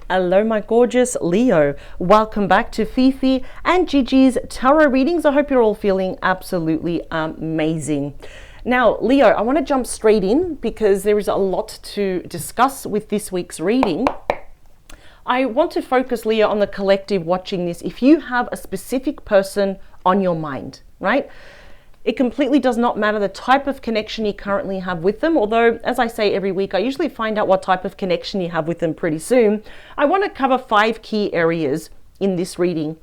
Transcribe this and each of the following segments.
Hello, my gorgeous Leo. Welcome back to Fifi and Gigi's tarot readings. I hope you're all feeling absolutely amazing. Now, Leo, I want to jump straight in because there is a lot to discuss with this week's reading. I want to focus, Leo, on the collective watching this. If you have a specific person on your mind, right? It completely does not matter the type of connection you currently have with them. Although, as I say every week, I usually find out what type of connection you have with them pretty soon. I want to cover 5 key areas in this reading.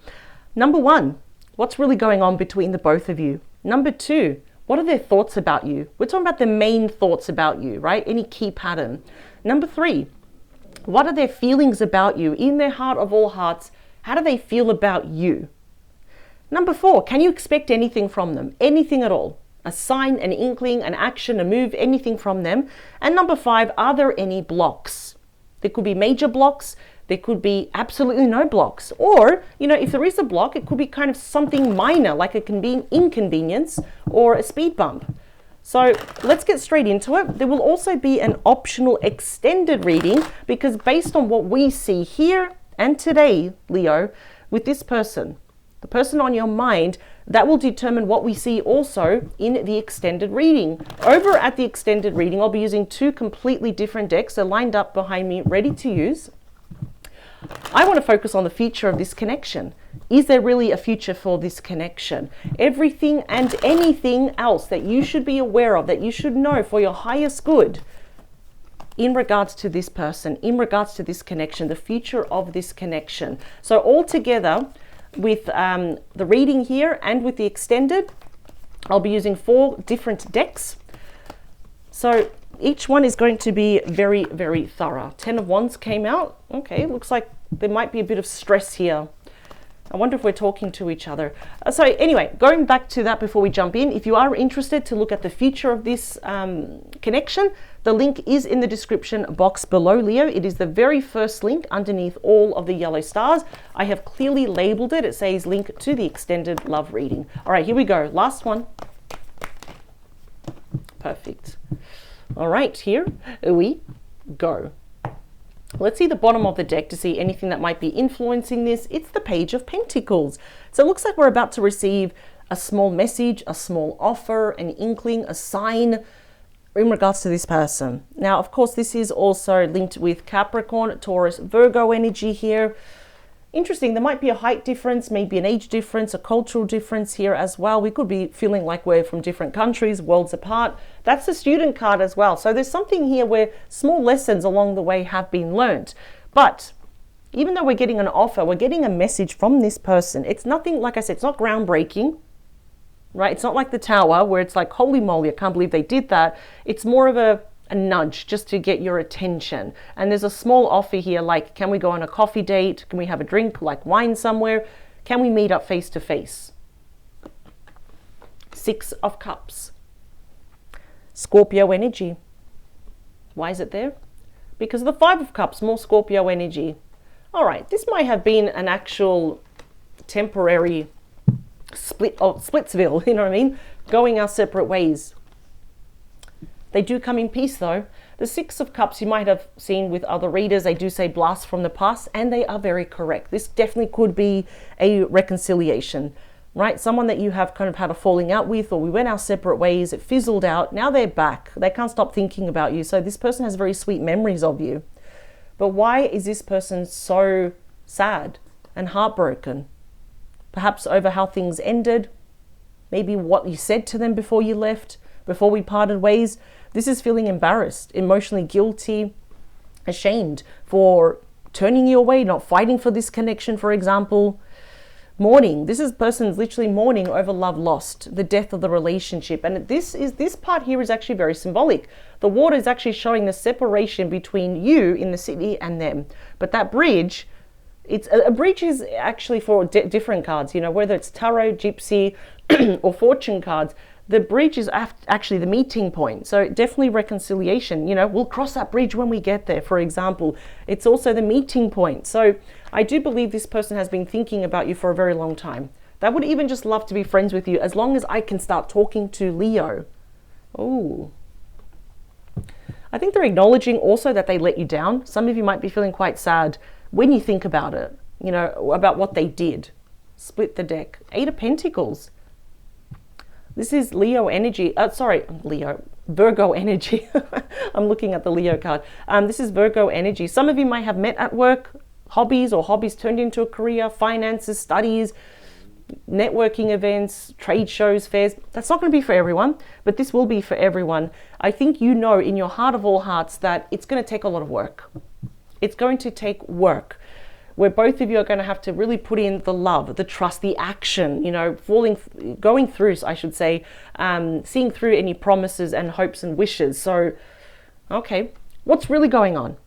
Number 1, what's really going on between the both of you? Number 2, what are their thoughts about you? We're talking about the main thoughts about you, right? Any key pattern. Number 3, what are their feelings about you? In their heart of all hearts, how do they feel about you? Number 4, can you expect anything from them? Anything at all? A sign, an inkling, an action, a move, anything from them? And number 5, are there any blocks? There could be major blocks. There could be absolutely no blocks. Or, if there is a block, it could be kind of something minor, like it can be an inconvenience or a speed bump. So let's get straight into it. There will also be an optional extended reading because based on what we see here and today, Leo, with this person, the person on your mind, that will determine what we see also in the extended reading. Over at the extended reading, I'll be using 2 completely different decks. They're lined up behind me, ready to use. I want to focus on the future of this connection. Is there really a future for this connection? Everything and anything else that you should be aware of, that you should know for your highest good in regards to this person, in regards to this connection, the future of this connection. So all together, with the reading here and with the extended, I'll be using 4 different decks. So each one is going to be very, very thorough. 10 of Wands came out. Okay, looks like there might be a bit of stress here. I wonder if we're talking to each other. So anyway, going back to that before we jump in, if you are interested to look at the future of this connection, the link is in the description box below, Leo. It is the very first link underneath all of the yellow stars. I have clearly labeled it. It says link to the extended love reading. All right, here we go. Last one. Perfect. All right, here we go. Let's see the bottom of the deck to see anything that might be influencing this. It's the Page of Pentacles. So it looks like we're about to receive a small message, a small offer, an inkling, a sign in regards to this person. Now, of course, this is also linked with Capricorn, Taurus, Virgo energy here. Interesting, there might be a height difference, maybe an age difference, a cultural difference here as well. We could be feeling like we're from different countries, worlds apart. That's the student card as well. So there's something here where small lessons along the way have been learned. But even though we're getting an offer, we're getting a message from this person. It's nothing, like I said, it's not groundbreaking, right? It's not like the Tower where it's like, holy moly, I can't believe they did that. It's more of a nudge just to get your attention. And there's a small offer here, like, can we go on a coffee date? Can we have a drink, like wine somewhere? Can we meet up face to face? 6 of Cups. Scorpio energy. Why is it there? Because of the 5 of Cups, more Scorpio energy. All right, this might have been an actual temporary Splitsville, you know what I mean? Going our separate ways. They do come in peace though. The 6 of Cups you might have seen with other readers. They do say blast from the past and they are very correct. This definitely could be a reconciliation, right? Someone that you have kind of had a falling out with, or we went our separate ways, it fizzled out. Now they're back. They can't stop thinking about you. So this person has very sweet memories of you. But why is this person so sad and heartbroken? Perhaps over how things ended. Maybe what you said to them before you left, before we parted ways. This is feeling embarrassed, emotionally guilty, ashamed for turning you away, not fighting for this connection, for example. Mourning. This person's literally mourning over love lost, the death of the relationship. And this part here is actually very symbolic. The water is actually showing the separation between you in the city and them. But that bridge, a bridge is actually for different cards, whether it's tarot, gypsy, or fortune cards. The bridge is actually the meeting point. So definitely reconciliation. We'll cross that bridge when we get there, for example. It's also the meeting point. So I do believe this person has been thinking about you for a very long time. They would even just love to be friends with you as long as I can start talking to Leo. Oh, I think they're acknowledging also that they let you down. Some of you might be feeling quite sad when you think about it, you know, about what they did. Split the deck. 8 of Pentacles. This is Leo energy. Virgo energy. I'm looking at the Leo card. This is Virgo energy. Some of you might have met at work, hobbies, or hobbies turned into a career, finances, studies, networking events, trade shows, fairs. That's not going to be for everyone, but this will be for everyone. I think you know in your heart of all hearts that it's going to take a lot of work. It's going to take work, where both of you are going to have to really put in the love, the trust, the action, you know, going through, I should say, seeing through any promises and hopes and wishes. So, okay, what's really going on?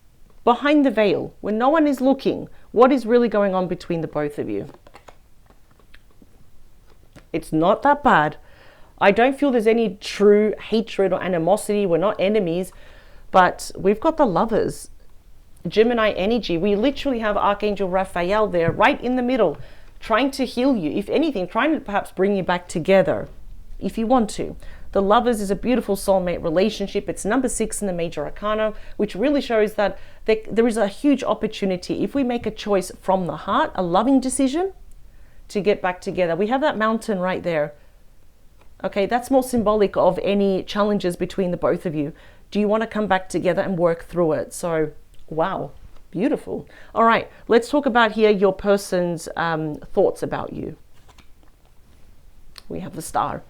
Behind the veil, when no one is looking, what is really going on between the both of you? It's not that bad. I don't feel there's any true hatred or animosity. We're not enemies, but we've got the Lovers. Gemini energy. We literally have Archangel Raphael there right in the middle, trying to heal you. If anything, trying to perhaps bring you back together if you want to. The Lovers is a beautiful soulmate relationship. It's number 6 in the major arcana, which really shows that there is a huge opportunity if we make a choice from the heart, a loving decision, to get back together. We have that mountain right there. Okay, that's more symbolic of any challenges between the both of you. Do you want to come back together and work through it? So, wow, beautiful. All right, let's talk about here your person's thoughts about you. We have the Star.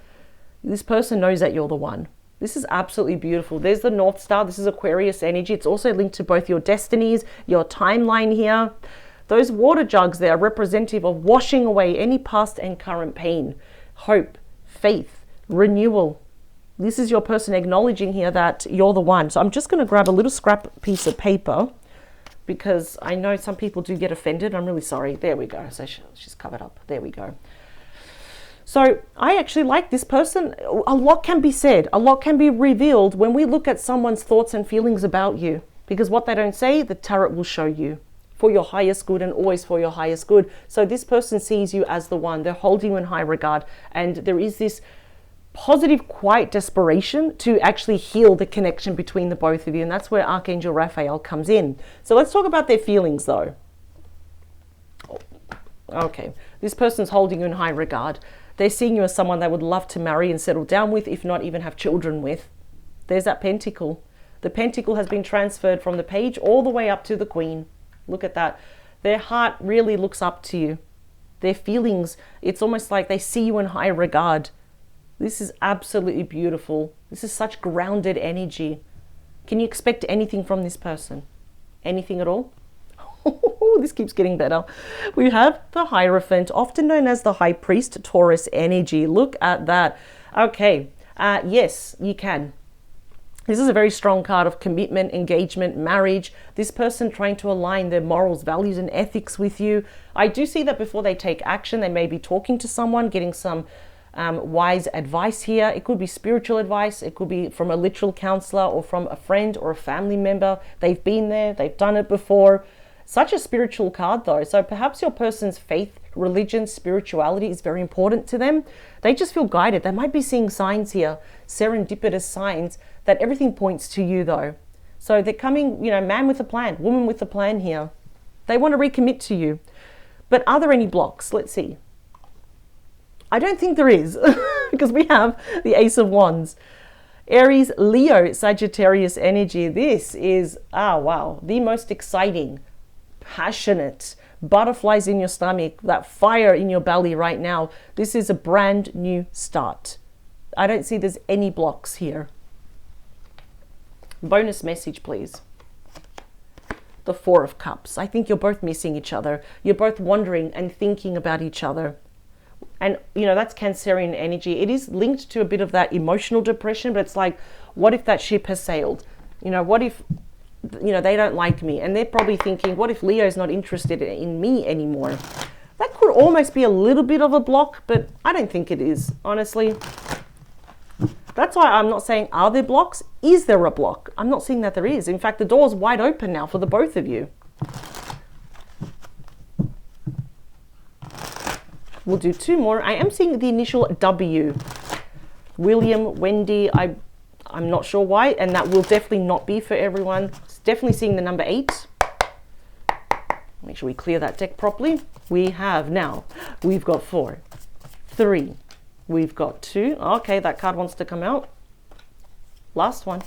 This person knows that you're the one. This is absolutely beautiful. There's the North Star. This is Aquarius energy. It's also linked to both your destinies, your timeline here. Those water jugs there are representative of washing away any past and current pain, hope, faith, renewal. This is your person acknowledging here that you're the one. So I'm just going to grab a little scrap piece of paper because I know some people do get offended. I'm really sorry. There we go. So she's covered up. There we go. So I actually like this person. A lot can be said. A lot can be revealed when we look at someone's thoughts and feelings about you, because what they don't say, the tarot will show you. For your highest good and always for your highest good. So this person sees you as the one. They're holding you in high regard. And there is this positive, quiet desperation to actually heal the connection between the both of you. And that's where Archangel Raphael comes in. So let's talk about their feelings though. Okay, this person's holding you in high regard. They're seeing you as someone they would love to marry and settle down with, if not even have children with. There's that pentacle. The pentacle has been transferred from the page all the way up to the Queen. Look at that. Their heart really looks up to you. Their feelings, it's almost like they see you in high regard. This is absolutely beautiful. This is such grounded energy. Can you expect anything from this person? Anything at all? This keeps getting better. We have the Hierophant, often known as the High Priest, Taurus energy. Look at that. Okay, yes, you can. This is a very strong card of commitment, engagement, marriage. This person trying to align their morals, values, and ethics with you. I do see that before they take action, they may be talking to someone, getting some wise advice here. It could be spiritual advice. It could be from a literal counselor or from a friend or a family member. They've been there. They've done it before. Such a spiritual card though. So perhaps your person's faith, religion, spirituality is very important to them. They just feel guided. They might be seeing signs here, serendipitous signs, that everything points to you though. So they're coming, you know, man with a plan, woman with a plan here. They want to recommit to you. But are there any blocks? Let's see. I don't think there is because we have the Ace of Wands. Aries, Leo, Sagittarius energy. This is, wow, the most exciting, passionate, butterflies in your stomach, that fire in your belly right now. This is a brand new start. I don't see there's any blocks here. Bonus message, please. The Four of Cups. I think you're both missing each other. You're both wondering and thinking about each other. And, you know, that's Cancerian energy. It is linked to a bit of that emotional depression, but it's like, what if that ship has sailed? You know, what if, you know, they don't like me? And they're probably thinking, what if Leo's not interested in me anymore? That could almost be a little bit of a block, but I don't think it is, honestly. That's why I'm not saying, are there blocks? Is there a block? I'm not saying that there is. In fact, the door's wide open now for the both of you. We'll do 2 more. I am seeing the initial W. William, Wendy, I'm not sure why, and that will definitely not be for everyone. It's definitely seeing the number 8. Let me make sure we clear that deck properly. We have now, we've got 4, 3, we've got 2. Okay, that card wants to come out. Last one.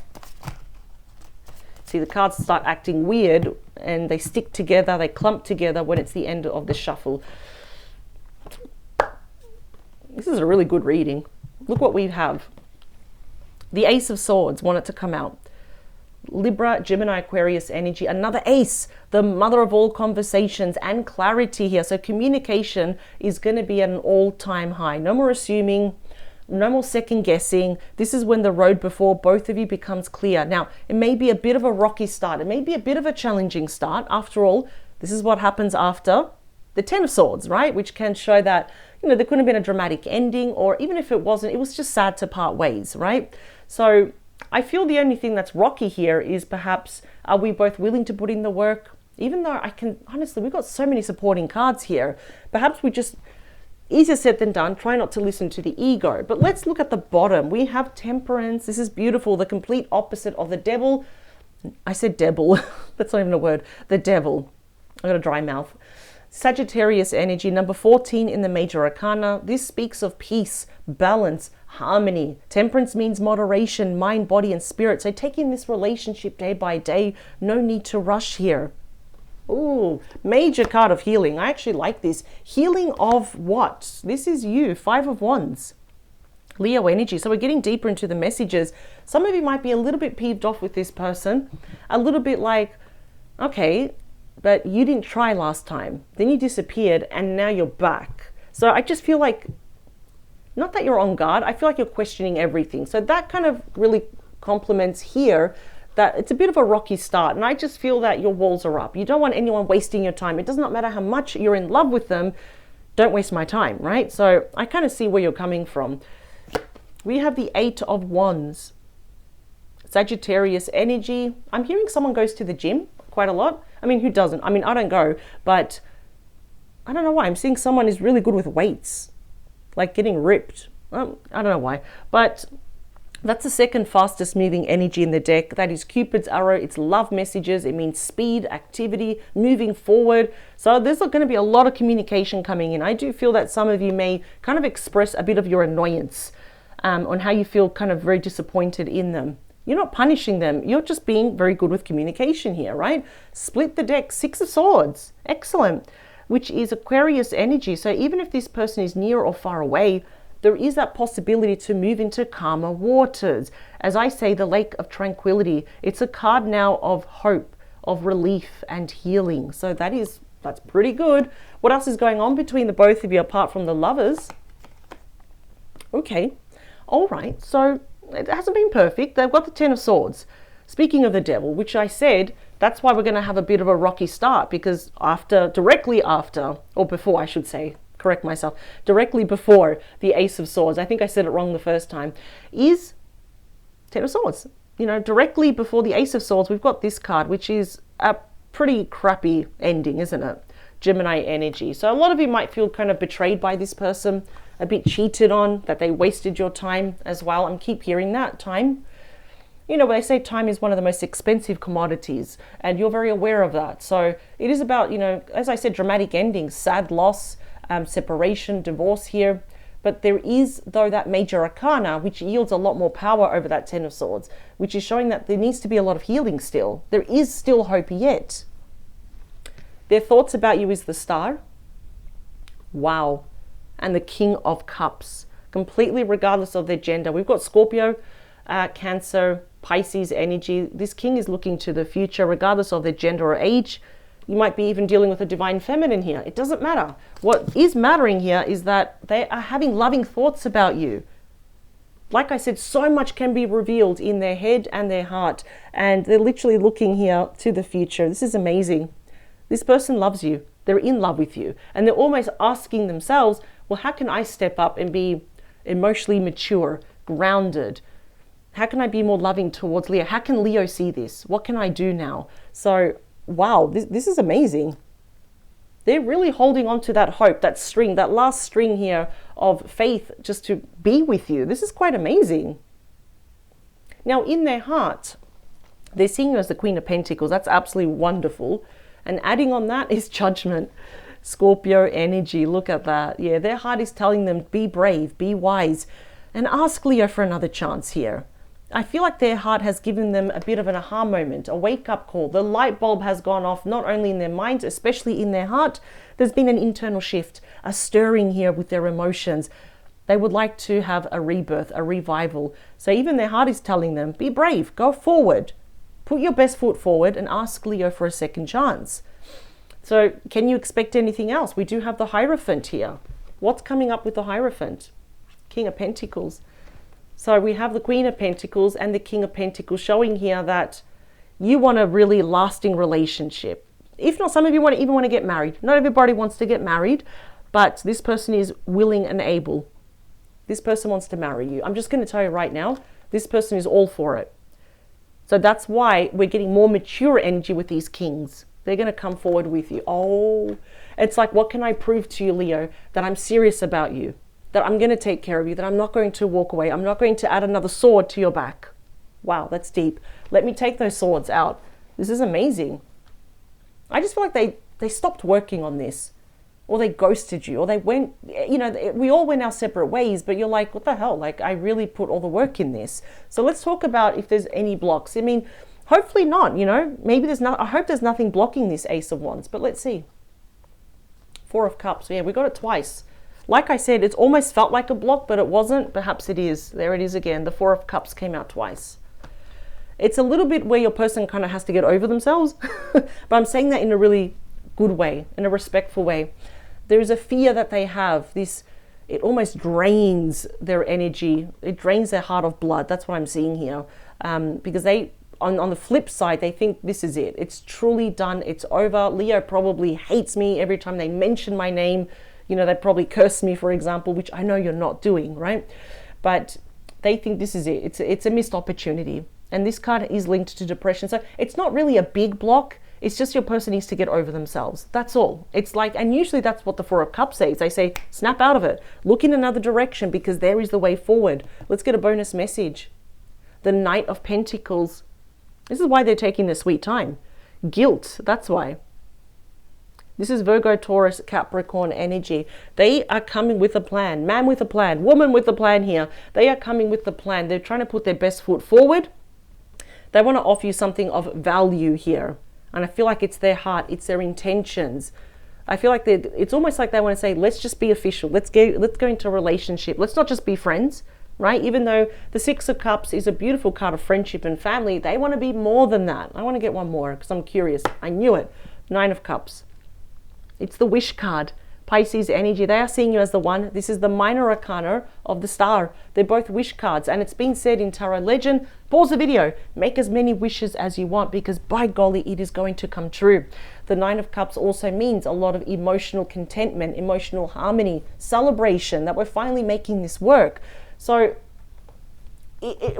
See, the cards start acting weird and they stick together, they clump together when it's the end of the shuffle. This is a really good reading. Look what we have. The Ace of Swords want it to come out. Libra, Gemini, Aquarius energy, another ace, the mother of all conversations and clarity here. So communication is going to be at an all-time high. No more assuming, no more second guessing. This is when the road before both of you becomes clear. Now, it may be a bit of a rocky start. It may be a bit of a challenging start. After all, this is what happens after the Ten of Swords, right? Which can show that, there couldn't have been a dramatic ending, or even if it wasn't, it was just sad to part ways, right? So I feel the only thing that's rocky here is perhaps, are we both willing to put in the work? Even though honestly, we've got so many supporting cards here. Perhaps we just, easier said than done, try not to listen to the ego. But let's look at the bottom. We have Temperance. This is beautiful. The complete opposite of the Devil. I said devil. That's not even a word. The Devil. I got a dry mouth. Sagittarius energy, number 14 in the Major Arcana. This speaks of peace, balance, harmony. Temperance means moderation, mind, body, and spirit. So taking this relationship day by day, no need to rush here. Ooh, major card of healing. I actually like this. Healing of what? This is you, 5 of Wands. Leo energy. So we're getting deeper into the messages. Some of you might be a little bit peeved off with this person. A little bit like, okay, but you didn't try last time. Then you disappeared and now you're back. So I just feel like, not that you're on guard, I feel like you're questioning everything. So that kind of really complements here that it's a bit of a rocky start. And I just feel that your walls are up. You don't want anyone wasting your time. It does not matter how much you're in love with them. Don't waste my time, right? So I kind of see where you're coming from. We have the 8 of Wands. Sagittarius energy. I'm hearing someone goes to the gym quite a lot. I mean, who doesn't? I mean, I don't go, but I don't know why. I'm seeing someone is really good with weights, like getting ripped. I don't know why, but that's the second fastest moving energy in the deck. That is Cupid's arrow. It's love messages. It means speed, activity, moving forward. So there's going to be a lot of communication coming in. I do feel that some of you may kind of express a bit of your annoyance on how you feel kind of very disappointed in them. You're not punishing them. You're just being very good with communication here, right? Split the deck, 6 of Swords. Excellent. Which is Aquarius energy. So even if this person is near or far away, there is that possibility to move into calmer waters. As I say, the Lake of Tranquility. It's a card now of hope, of relief and healing. So that's pretty good. What else is going on between the both of you apart from the lovers? Okay. All right. So it hasn't been perfect. They've got the 10 of Swords. Speaking of the Devil, which I said, that's why we're going to have a bit of a rocky start, because directly after, or before I should say, correct myself, directly before the Ace of Swords, I think I said it wrong the first time, is 10 of Swords. Directly before the Ace of Swords, we've got this card, which is a pretty crappy ending, isn't it? Gemini energy. So a lot of you might feel kind of betrayed by this person, a bit cheated on, that they wasted your time as well. I keep hearing that, time. When they say time is one of the most expensive commodities, and you're very aware of that. So it is about, as I said, dramatic endings, sad loss, separation, divorce here. But there is, though, that Major Arcana, which yields a lot more power over that 10 of Swords, which is showing that there needs to be a lot of healing still. There is still hope yet. Their thoughts about you is the Star. Wow. And the King of Cups, completely regardless of their gender. We've got Scorpio, Cancer, Pisces energy. This king is looking to the future, regardless of their gender or age. You might be even dealing with a divine feminine here. It doesn't matter. What is mattering here is that they are having loving thoughts about you. Like I said, so much can be revealed in their head and their heart, and they're literally looking here to the future. This is amazing. This person loves you. They're in love with you, and they're almost asking themselves, well, how can I step up and be emotionally mature, grounded? How can I be more loving towards Leo? How can Leo see this? What can I do now? So, wow, this is amazing. They're really holding on to that hope, that string, that last string here of faith just to be with you. This is quite amazing. Now, in their heart, they're seeing you as the Queen of Pentacles. That's absolutely wonderful. And adding on that is Judgment. Scorpio energy, look at that. Yeah, their heart is telling them, be brave, be wise, and ask Leo for another chance here. I feel like their heart has given them a bit of an aha moment, a wake-up call. The light bulb has gone off, not only in their minds, especially in their heart. There's been an internal shift, a stirring here with their emotions. They would like to have a rebirth, a revival. So even their heart is telling them, be brave, go forward. Put your best foot forward and ask Leo for a second chance. So can you expect anything else? We do have the Hierophant here. What's coming up with the Hierophant? King of Pentacles. So we have the Queen of Pentacles and the King of Pentacles showing here that you want a really lasting relationship. If not, some of you even want to get married. Not everybody wants to get married, but this person is willing and able. This person wants to marry you. I'm just going to tell you right now, this person is all for it. So that's why we're getting more mature energy with these kings. They're going to come forward with you. Oh, it's like, what can I prove to you, Leo? That I'm serious about you. That I'm going to take care of you, that I'm not going to walk away. I'm not going to add another sword to your back. Wow, that's deep. Let me take those swords out. This is amazing. I just feel like they stopped working on this, or they ghosted you, or they went, you know, we all went our separate ways, but you're like, what the hell? Like, I really put all the work in this. So let's talk about if there's any blocks. I mean, hopefully not, you know, maybe there's not, I hope there's nothing blocking this Ace of Wands, but let's see. Four of Cups. Yeah, we got it twice. Like I said, it's almost felt like a block, but it wasn't. Perhaps it is. There it is again. The Four of Cups came out twice. It's a little bit where your person kind of has to get over themselves. But I'm saying that in a really good way, in a respectful way. There is a fear that they have. It almost drains their energy. It drains their heart of blood. That's what I'm seeing here. Because they, on the flip side, they think this is it. It's truly done. It's over. Leo probably hates me every time they mention my name. You know, they probably curse me, for example, which I know you're not doing, right? But they think this is it. It's a missed opportunity. And this card is linked to depression. So it's not really a big block. It's just your person needs to get over themselves. That's all. It's like, and usually that's what the Four of Cups says. They say, snap out of it. Look in another direction because there is the way forward. Let's get a bonus message. The Knight of Pentacles. This is why they're taking their sweet time. Guilt. That's why. This is Virgo, Taurus, Capricorn energy. They are coming with a plan. Man with a plan. Woman with a plan here. They are coming with the plan. They're trying to put their best foot forward. They want to offer you something of value here. And I feel like it's their heart. It's their intentions. I feel like it's almost like they want to say, let's just be official. Let's go into a relationship. Let's not just be friends, right? Even though the Six of Cups is a beautiful card of friendship and family, they want to be more than that. I want to get one more because I'm curious. I knew it. Nine of Cups. It's the Wish card. Pisces energy. They are seeing you as the one. This is the minor arcana of the star. They're both wish cards. And it's been said in Tarot Legend, pause the video, make as many wishes as you want because by golly, it is going to come true. The Nine of Cups also means a lot of emotional contentment, emotional harmony, celebration that we're finally making this work. So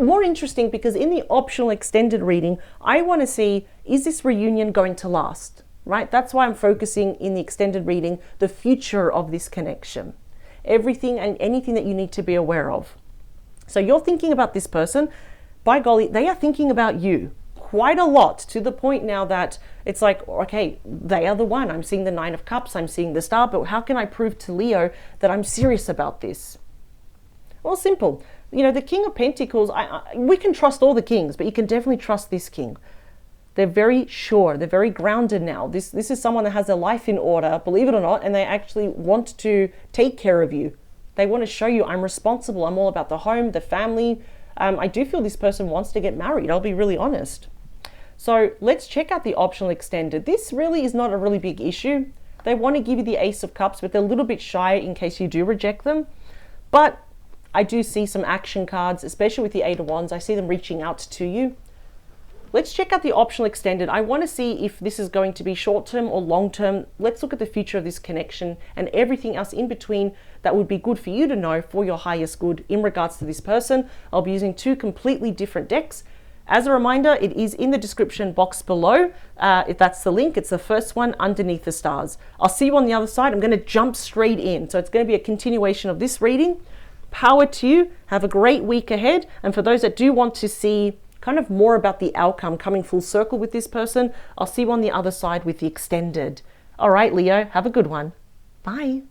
more interesting because in the optional extended reading, I want to see, is this reunion going to last? Right? That's why I'm focusing in the extended reading, the future of this connection. Everything and anything that you need to be aware of. So you're thinking about this person. By golly, they are thinking about you quite a lot to the point now that it's like, okay, they are the one. I'm seeing the Nine of Cups. I'm seeing the star. But how can I prove to Leo that I'm serious about this? Well, simple. You know, the King of Pentacles, we can trust all the kings, but you can definitely trust this king. They're very sure. They're very grounded now. This is someone that has their life in order, believe it or not, and they actually want to take care of you. They want to show you, I'm responsible. I'm all about the home, the family. I do feel this person wants to get married. I'll be really honest. So let's check out the optional extended. This really is not a really big issue. They want to give you the Ace of Cups, but they're a little bit shy in case you do reject them. But I do see some action cards, especially with the Eight of Wands. I see them reaching out to you. Let's check out the optional extended. I want to see if this is going to be short-term or long-term. Let's look at the future of this connection and everything else in between that would be good for you to know for your highest good in regards to this person. I'll be using two completely different decks. As a reminder, it is in the description box below. If that's the link, it's the first one underneath the stars. I'll see you on the other side. I'm going to jump straight in. So it's going to be a continuation of this reading. Power to you. Have a great week ahead. And for those that do want to see kind of more about the outcome, coming full circle with this person. I'll see you on the other side with the extended. All right, Leo, have a good one. Bye.